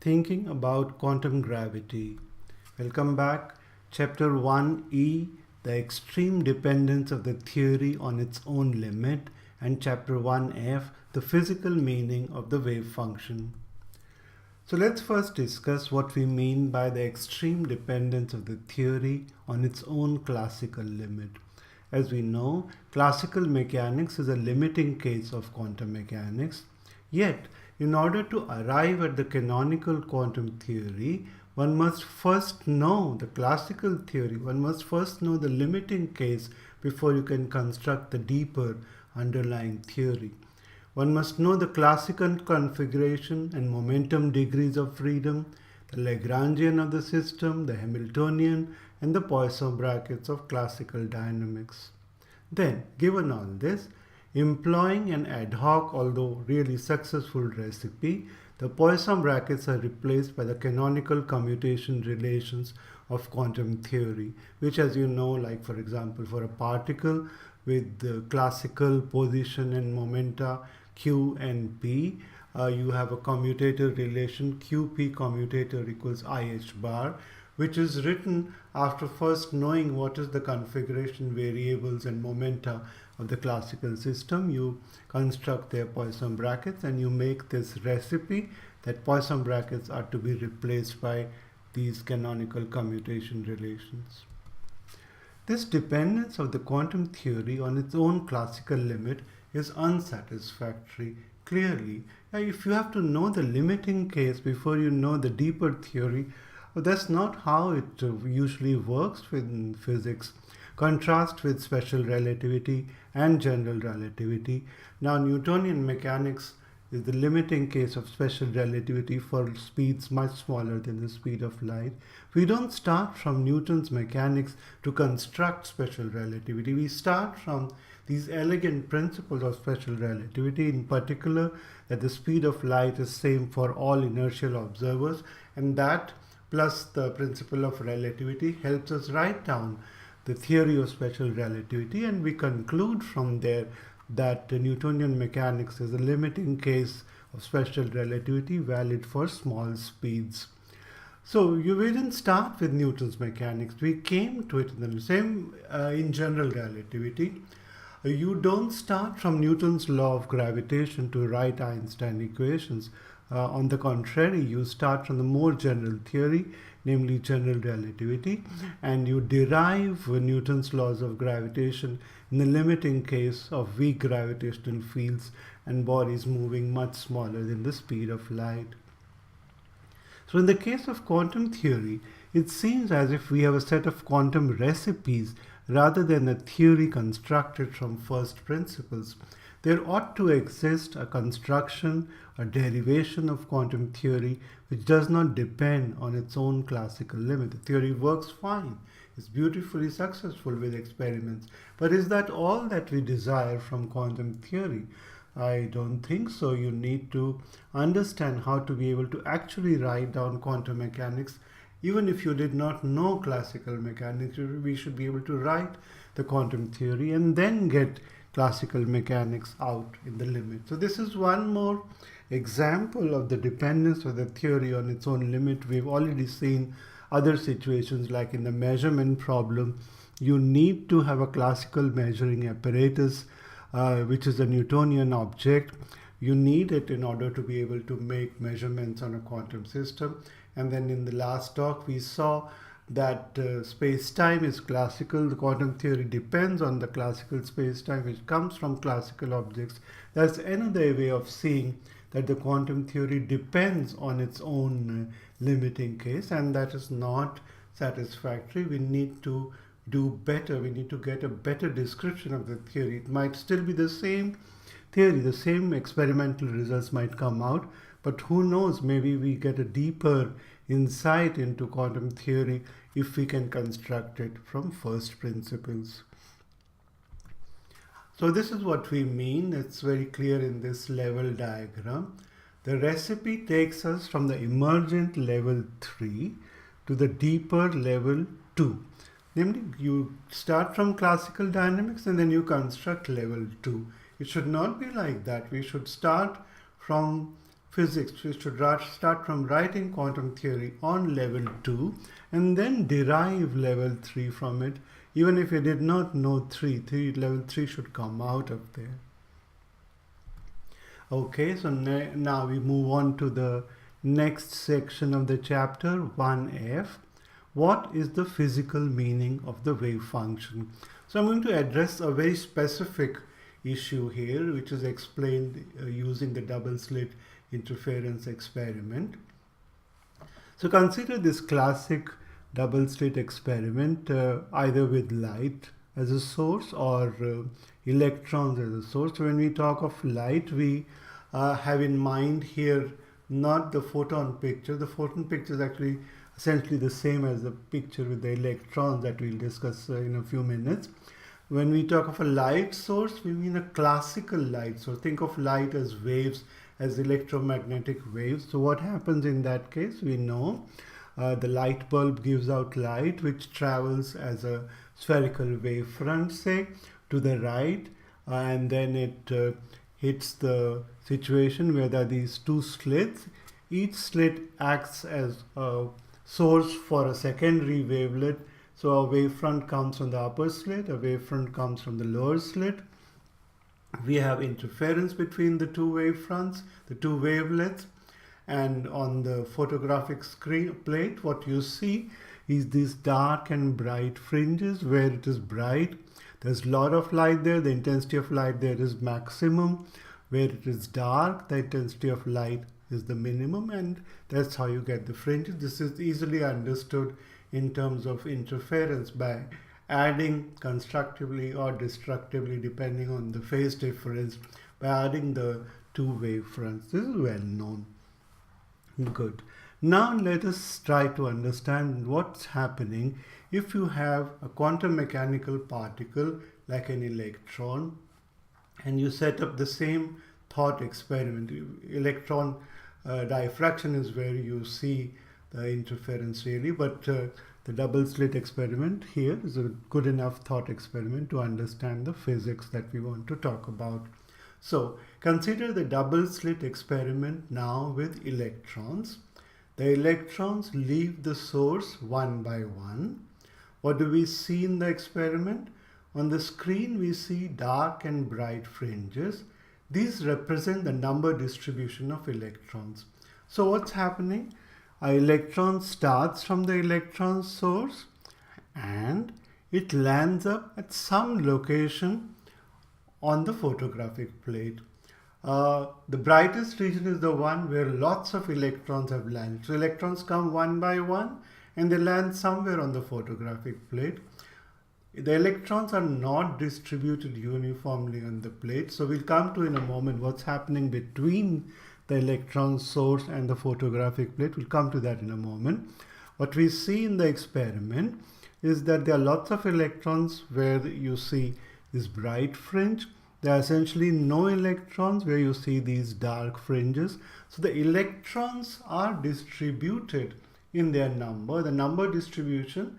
thinking about quantum gravity. Welcome back. Chapter 1e, the extreme dependence of the theory on its own limit, and Chapter 1f, the physical meaning of the wave function. So let's first discuss what we mean by the extreme dependence of the theory on its own classical limit. As we know, classical mechanics is a limiting case of quantum mechanics. Yet, in order to arrive at the canonical quantum theory, one must first know the classical theory. One must first know the limiting case before you can construct the deeper underlying theory. One must know the classical configuration and momentum degrees of freedom, the Lagrangian of the system, the Hamiltonian, and the Poisson brackets of classical dynamics. Then, given all this, employing an ad hoc, although really successful recipe, the Poisson brackets are replaced by the canonical commutation relations of quantum theory, which, as you know, like for example, for a particle with the classical position and momenta q and p, you have a commutator relation qp commutator equals ih bar, which is written after first knowing what is the configuration variables and momenta of the classical system. You construct their Poisson brackets and you make this recipe that Poisson brackets are to be replaced by these canonical commutation relations. This dependence of the quantum theory on its own classical limit is unsatisfactory. Clearly, if you have to know the limiting case before you know the deeper theory, that's not how it usually works in physics. Contrast with special relativity and general relativity. Now, Newtonian mechanics is the limiting case of special relativity for speeds much smaller than the speed of light. We don't start from Newton's mechanics to construct special relativity. We start from these elegant principles of special relativity, in particular that the speed of light is same for all inertial observers, and that plus the principle of relativity helps us write down the theory of special relativity, and we conclude from there that the Newtonian mechanics is a limiting case of special relativity valid for small speeds. So we didn't start with Newton's mechanics. We came to it in the same in general relativity. You don't start from Newton's law of gravitation to write Einstein equations. On the contrary, you start from the more general theory, namely general relativity, and you derive Newton's laws of gravitation in the limiting case of weak gravitational fields and bodies moving much smaller than the speed of light. So in the case of quantum theory, it seems as if we have a set of quantum recipes rather than a theory constructed from first principles. There ought to exist a construction, a derivation of quantum theory which does not depend on its own classical limit. The theory works fine. It's beautifully successful with experiments. But is that all that we desire from quantum theory? I don't think so. You need to understand how to be able to actually write down quantum mechanics. Even if you did not know classical mechanics, we should be able to write the quantum theory and then get classical mechanics out in the limit. So this is one more example of the dependence of the theory on its own limit. We've already seen other situations like in the measurement problem. You need to have a classical measuring apparatus, which is a Newtonian object. You need it in order to be able to make measurements on a quantum system. And then in the last talk, we saw that space-time is classical. The quantum theory depends on the classical space-time, which comes from classical objects. That's another way of seeing that the quantum theory depends on its own limiting case, and that is not satisfactory. We need to do better. We need to get a better description of the theory. It might still be the same theory, the same experimental results might come out, but who knows, maybe we get a deeper insight into quantum theory if we can construct it from first principles. So this is what we mean. It's very clear in this level diagram. The recipe takes us from the emergent level 3 to the deeper level 2. Namely, you start from classical dynamics and then you construct level 2. It should not be like that. We should start from physics, we should start from writing quantum theory on level 2 and then derive level 3 from it. Even if you did not know level 3 should come out of there. Okay, so now we move on to the next section of the chapter, 1F. What is the physical meaning of the wave function? So I'm going to address a very specific issue here, which is explained using the double slit interference experiment. So consider this classic double slit experiment, either with light as a source or electrons as a source. So when we talk of light, we have in mind here not the photon picture. The photon picture is actually essentially the same as the picture with the electrons that we'll discuss in a few minutes. When we talk of a light source, we mean a classical light source. Think of light as waves, as electromagnetic waves. So what happens in that case? We know the light bulb gives out light which travels as a spherical wavefront, say, to the right, and then it hits the situation where there are these two slits. Each slit acts as a source for a secondary wavelet. So a wavefront comes from the upper slit, a wavefront comes from the lower slit. We have interference between the two wavefronts, the two wavelets, and on the photographic screen plate, what you see is these dark and bright fringes. Where it is bright, there's a lot of light there, the intensity of light there is maximum. Where it is dark, the intensity of light is the minimum, and that's how you get the fringes. This is easily understood in terms of interference by adding constructively or destructively, depending on the phase difference, by adding the two wavefronts. This is well known. Good. Now let us try to understand what's happening if you have a quantum mechanical particle like an electron and you set up the same thought experiment. Electron diffraction is where you see the interference really, but the double slit experiment here is a good enough thought experiment to understand the physics that we want to talk about. So consider the double slit experiment now with electrons. The electrons leave the source one by one. What do we see in the experiment? On the screen we see dark and bright fringes. These represent the number distribution of electrons. So what's happening? An electron starts from the electron source and it lands up at some location on the photographic plate. The brightest region is the one where lots of electrons have landed. So electrons come one by one and they land somewhere on the photographic plate. The electrons are not distributed uniformly on the plate. So we'll come to in a moment what's happening between the electron source and the photographic plate. We'll come to that in a moment. What we see in the experiment is that there are lots of electrons where you see this bright fringe. There are essentially no electrons where you see these dark fringes. So the electrons are distributed in their number. The number distribution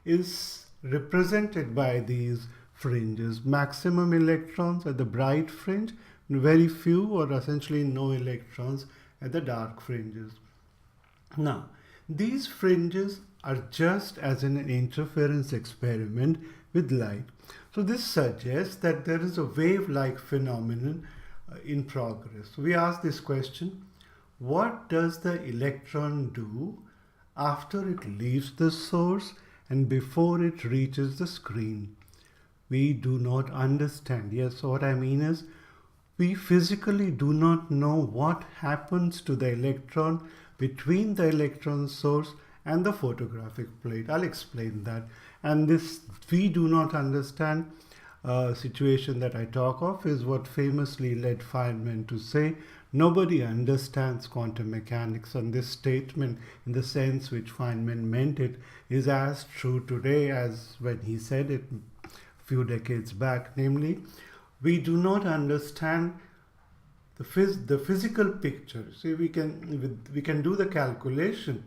is represented by these fringes. Maximum electrons at the bright fringe, very few or essentially no electrons at the dark fringes. Now, these fringes are just as in an interference experiment with light. So this suggests that there is a wave-like phenomenon in progress. So we ask this question: what does the electron do after it leaves the source and before it reaches the screen? We do not understand. Yes, so what I mean is, we physically do not know what happens to the electron between the electron source and the photographic plate. I'll explain that. And this we do not understand situation that I talk of is what famously led Feynman to say, nobody understands quantum mechanics. And this statement, in the sense which Feynman meant it, is as true today as when he said it a few decades back. Namely, we do not understand the physical picture. See, we can do the calculation,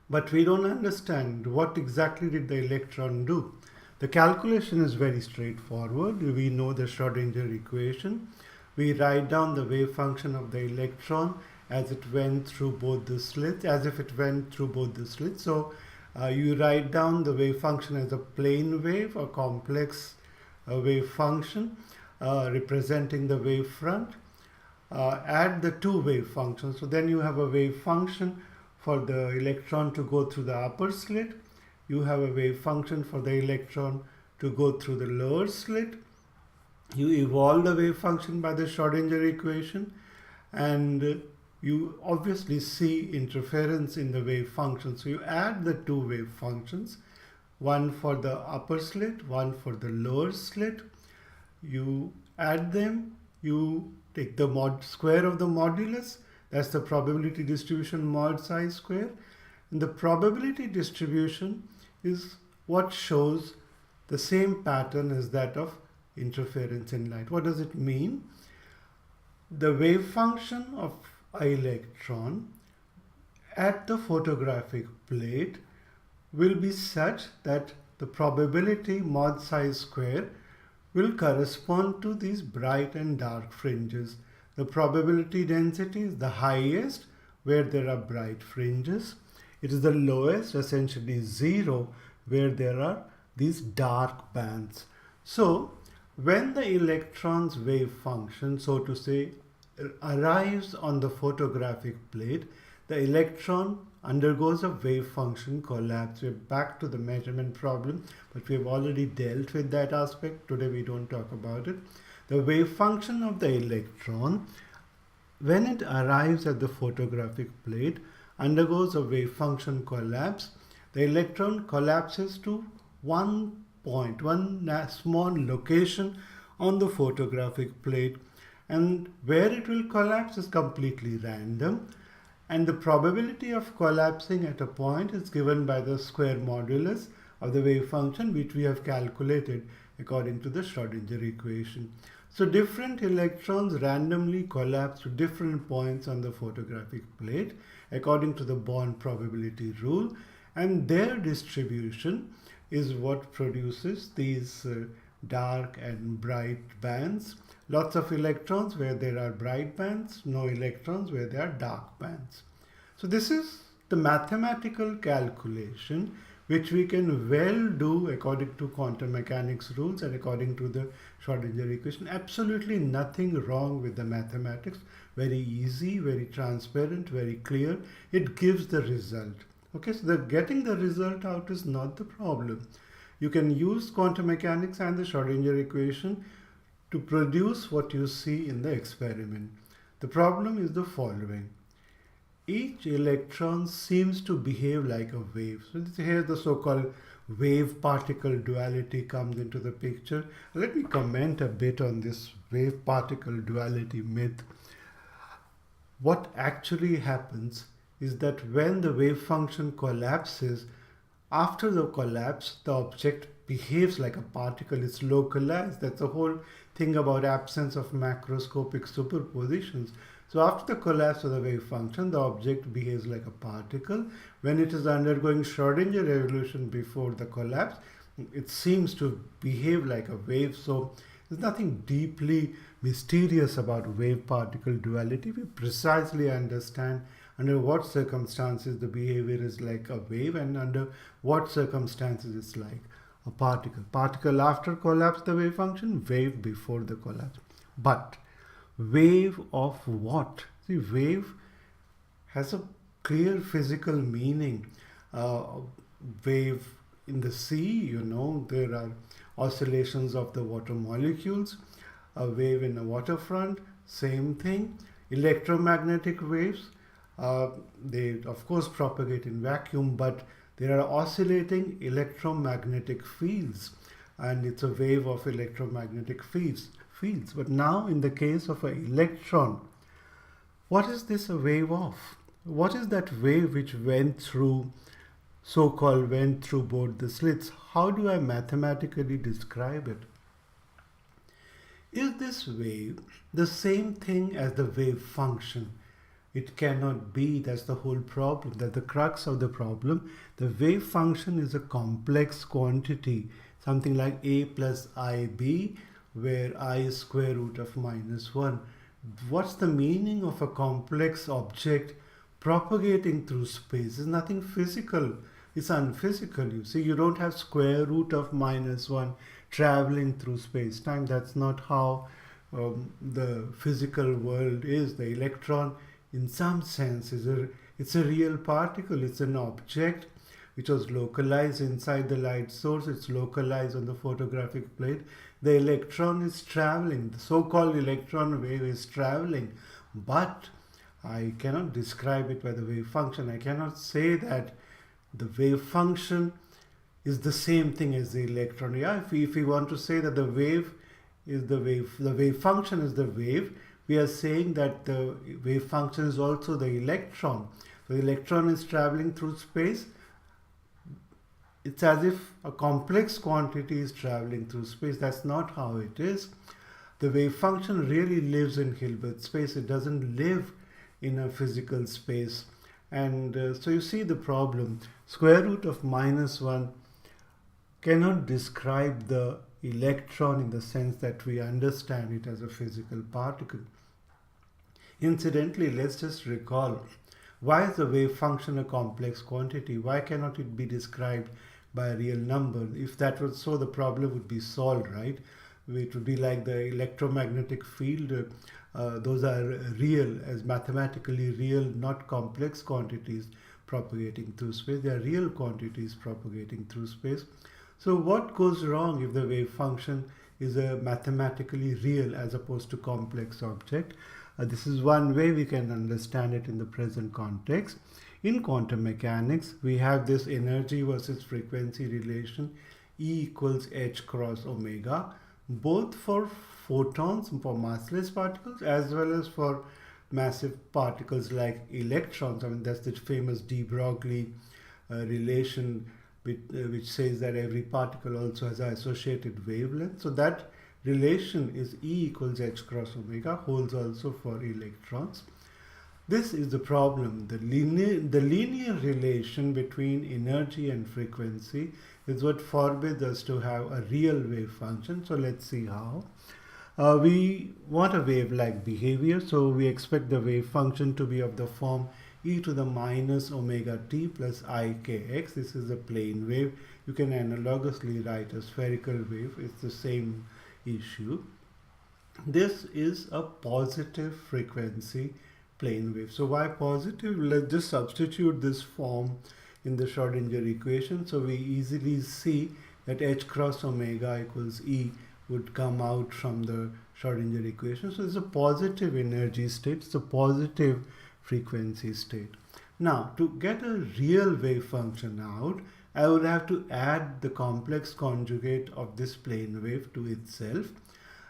but we don't understand what exactly did the electron do. The calculation is very straightforward. We know the Schrodinger equation. we write down the wave function of the electron as it went through both the slits, as if it went through both the slits. So you write down the wave function as a plane wave, a complex wave function representing the wave front. Add the two wave functions. So then you have a wave function for the electron to go through the upper slit. You have a wave function for the electron to go through the lower slit. You evolve the wave function by the Schrodinger equation, and you obviously see interference in the wave function. So you add the two wave functions, one for the upper slit, one for the lower slit. You add them, you take the square of the modulus, that's the probability distribution mod psi square. And the probability distribution is what shows the same pattern as that of interference in light. What does it mean? The wave function of an electron at the photographic plate will be such that the probability mod psi square will correspond to these bright and dark fringes. The probability density is the highest where there are bright fringes. It is the lowest, essentially zero, where there are these dark bands. So when the electron's wave function, so to say, arrives on the photographic plate, the electron undergoes a wave function collapse. We're back to the measurement problem, but we've already dealt with that aspect. Today we don't talk about it. The wave function of the electron, when it arrives at the photographic plate, undergoes a wave function collapse. The electron collapses to one point, one small location on the photographic plate, and where it will collapse is completely random, and the probability of collapsing at a point is given by the square modulus of the wave function, which we have calculated according to the Schrodinger equation. So different electrons randomly collapse to different points on the photographic plate according to the Born probability rule, and their distribution is what produces these dark and bright bands. Lots of electrons where there are bright bands, no electrons where there are dark bands. So this is the mathematical calculation which we can well do according to quantum mechanics rules and according to the Schrodinger equation. Absolutely nothing wrong with the mathematics. Very easy, very transparent, very clear. It gives the result. Okay, so getting the result out is not the problem. You can use quantum mechanics and the Schrodinger equation to produce what you see in the experiment. The problem is the following. Each electron seems to behave like a wave. So here the so-called wave-particle duality comes into the picture. Let me comment a bit on this wave-particle duality myth. What actually happens is that when the wave function collapses, after the collapse, the object behaves like a particle. It's localized. That's the whole thing about absence of macroscopic superpositions. So after the collapse of the wave function, the object behaves like a particle. When it is undergoing Schrodinger evolution before the collapse, it seems to behave like a wave. So there's nothing deeply mysterious about wave-particle duality. We precisely understand under what circumstances the behavior is like a wave and under what circumstances it's like a particle. Particle after collapse the wave function, wave before the collapse. But wave of what? See, wave has a clear physical meaning. Wave in the sea, there are oscillations of the water molecules. A wave in a waterfront, same thing. Electromagnetic waves, they of course propagate in vacuum, but there are oscillating electromagnetic fields, and it's a wave of electromagnetic fields. But now in the case of an electron, what is this a wave of? What is that wave which went through both the slits? How do I mathematically describe it? Is this wave the same thing as the wave function? It cannot be. That's the whole problem. That's the crux of the problem. The wave function is a complex quantity, something like a plus ib, where I is square root of -1. What's the meaning of a complex object propagating through space? It's nothing physical. It's unphysical. You see, you don't have square root of -1 traveling through space-time. That's not how the physical world is. The electron, in some sense, it's a real particle. It's an object which was localized inside the light source. It's localized on the photographic plate. The electron is traveling. The so-called electron wave is traveling. But I cannot describe it by the wave function. I cannot say that the wave function is the same thing as the electron. Yeah, if we want to say that the wave is the wave function is the wave, we are saying that the wave function is also the electron. So the electron is traveling through space. It's as if a complex quantity is traveling through space. That's not how it is. The wave function really lives in Hilbert space. It doesn't live in a physical space. And so you see the problem. Square root of -1 cannot describe the electron in the sense that we understand it as a physical particle. Incidentally, let's just recall, why is the wave function a complex quantity? Why cannot it be described by a real number? If that was so, the problem would be solved, right? It would be like the electromagnetic field. Those are real, as mathematically real, not complex quantities propagating through space. They are real quantities propagating through space. So what goes wrong if the wave function is a mathematically real as opposed to complex object? This is one way we can understand it in the present context. In quantum mechanics, we have this energy versus frequency relation, E equals h cross omega, both for photons, for massless particles, as well as for massive particles like electrons. I mean, that's the famous de Broglie relation which says that every particle also has an associated wavelength. So that relation is E equals h cross omega, holds also for electrons. This is the problem. The linear relation between energy and frequency is what forbids us to have a real wave function. So let's see how. We want a wave-like behavior, so we expect the wave function to be of the form e to the minus omega t plus ikx. This is a plane wave. You can analogously write a spherical wave. It's the same issue. This is a positive frequency plane wave. So why positive? Let's just substitute this form in the Schrodinger equation. So we easily see that h cross omega equals E would come out from the Schrodinger equation. So it's a positive energy state. It's a positive frequency state. Now, to get a real wave function out, I would have to add the complex conjugate of this plane wave to itself.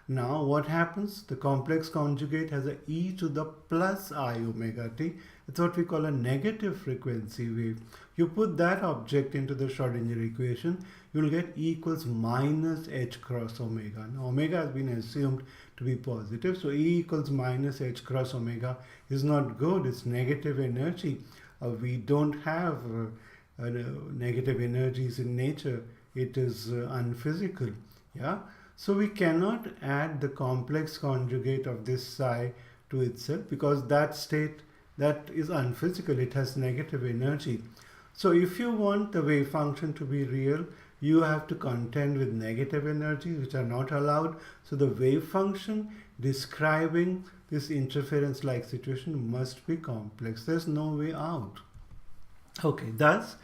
Now, what happens? The complex conjugate has a e to the plus I omega t. It's what we call a negative frequency wave. You put that object into the Schrodinger equation, you'll get E equals minus h cross omega. Now, omega has been assumed to be positive, so E equals minus h cross omega is not good. It's negative energy. We don't have negative energies in nature. It is unphysical. Yeah. So we cannot add the complex conjugate of this psi to itself because that state, that is unphysical. It has negative energy. So if you want the wave function to be real, you have to contend with negative energies which are not allowed. So the wave function describing this interference-like situation must be complex. There's no way out. Okay, thus,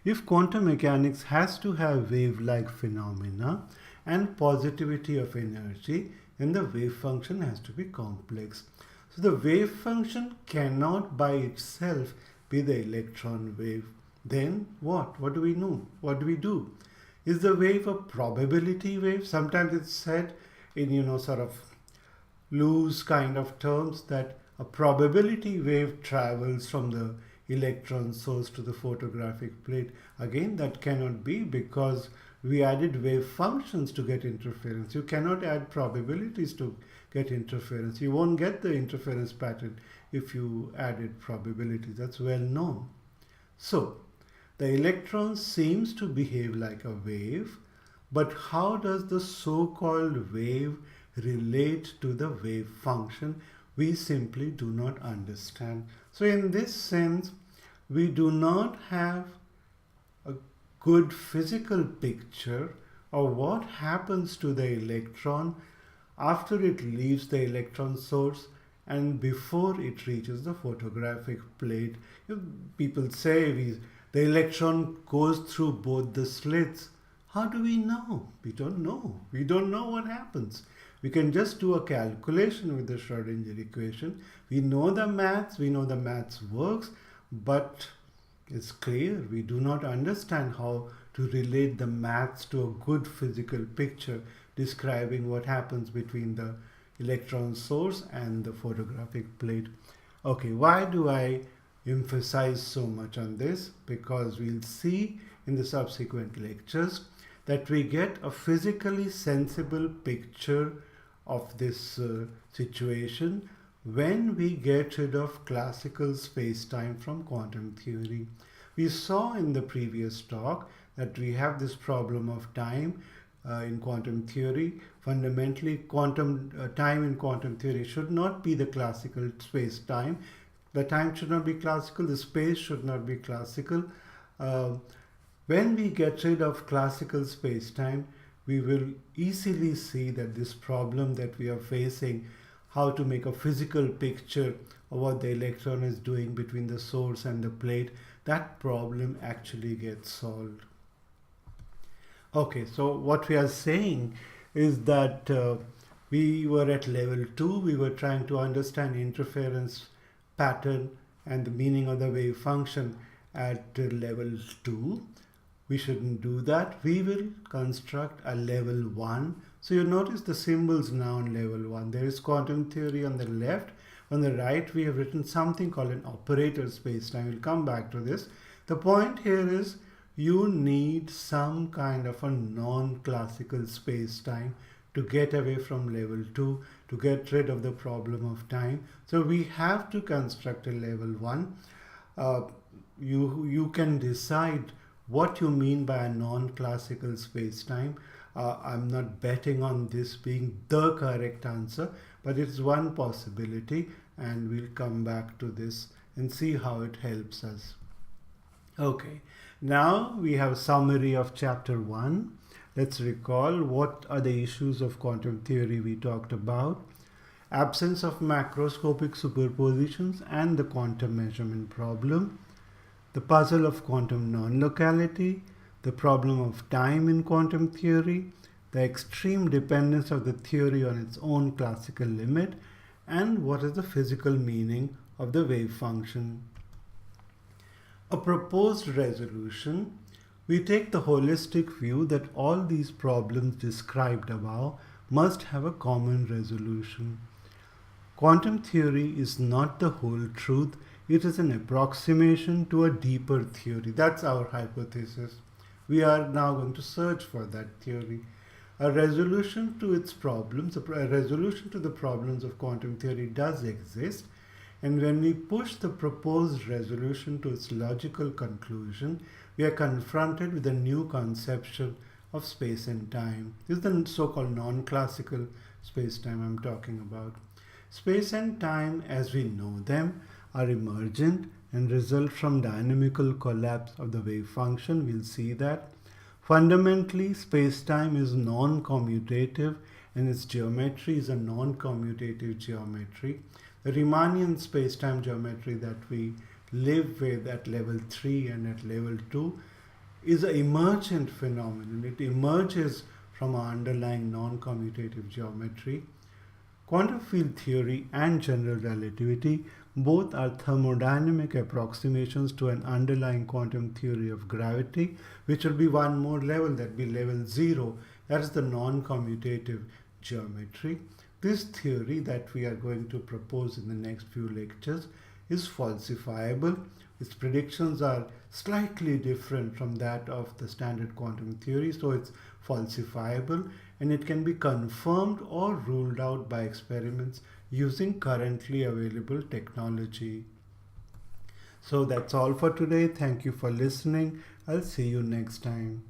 if quantum mechanics has to have wave-like phenomena and positivity of energy, then the wave function has to be complex. So the wave function cannot by itself be the electron wave. Then what? What do we know? What do we do? Is the wave a probability wave? Sometimes it's said in, sort of loose kind of terms that a probability wave travels from the electron source to the photographic plate. Again, that cannot be because we added wave functions to get interference. You cannot add probabilities to get interference. You won't get the interference pattern if you added probabilities. That's well known. So, the electron seems to behave like a wave, but how does the so-called wave relate to the wave function, we simply do not understand. So in this sense, we do not have a good physical picture of what happens to the electron after it leaves the electron source and before it reaches the photographic plate. People say the electron goes through both the slits. How do we know? We don't know. We don't know what happens. We can just do a calculation with the Schrodinger equation. We know the maths works, but it's clear we do not understand how to relate the maths to a good physical picture describing what happens between the electron source and the photographic plate. Okay, why do I emphasize so much on this? Because we'll see in the subsequent lectures that we get a physically sensible picture of this situation when we get rid of classical space-time from quantum theory. We saw in the previous talk that we have this problem of time in quantum theory. Fundamentally, time in quantum theory should not be the classical space-time. The time should not be classical, the space should not be classical. When we get rid of classical space-time, we will easily see that this problem that we are facing, how to make a physical picture of what the electron is doing between the source and the plate, that problem actually gets solved. Okay, so what we are saying is that we were at level 2, we were trying to understand interference pattern and the meaning of the wave function at level 2. We shouldn't do that. We will construct a level 1. So you notice the symbols now on level 1. There is quantum theory on the left. On the right, we have written something called an operator space-time. We'll come back to this. The point here is you need some kind of a non-classical space-time to get away from level 2, to get rid of the problem of time. So we have to construct a level 1. You can decide what you mean by a non-classical space-time. I'm not betting on this being the correct answer, but it's one possibility, and we'll come back to this and see how it helps us. Okay, now we have a summary of chapter 1. Let's recall what are the issues of quantum theory we talked about. Absence of macroscopic superpositions and the quantum measurement problem. The puzzle of quantum non-locality, the problem of time in quantum theory, the extreme dependence of the theory on its own classical limit, and what is the physical meaning of the wave function. A proposed resolution. We take the holistic view that all these problems described above must have a common resolution. Quantum theory is not the whole truth. It is an approximation to a deeper theory. That's our hypothesis. We are now going to search for that theory. A resolution to its problems, a resolution to the problems of quantum theory does exist. And when we push the proposed resolution to its logical conclusion, we are confronted with a new conception of space and time. This is the so-called non-classical space-time I'm talking about. Space and time, as we know them, are emergent and result from dynamical collapse of the wave function. We'll see that. Fundamentally, space-time is non-commutative and its geometry is a non-commutative geometry. The Riemannian space-time geometry that we live with at level 3 and at level 2 is an emergent phenomenon. It emerges from our underlying non-commutative geometry. Quantum field theory and general relativity both are thermodynamic approximations to an underlying quantum theory of gravity, which will be one more level, that will be level 0. That is the non-commutative geometry. This theory that we are going to propose in the next few lectures is falsifiable. Its predictions are slightly different from that of the standard quantum theory, so it's falsifiable, and it can be confirmed or ruled out by experiments using currently available technology. So that's all for today. Thank you for listening. I'll see you next time.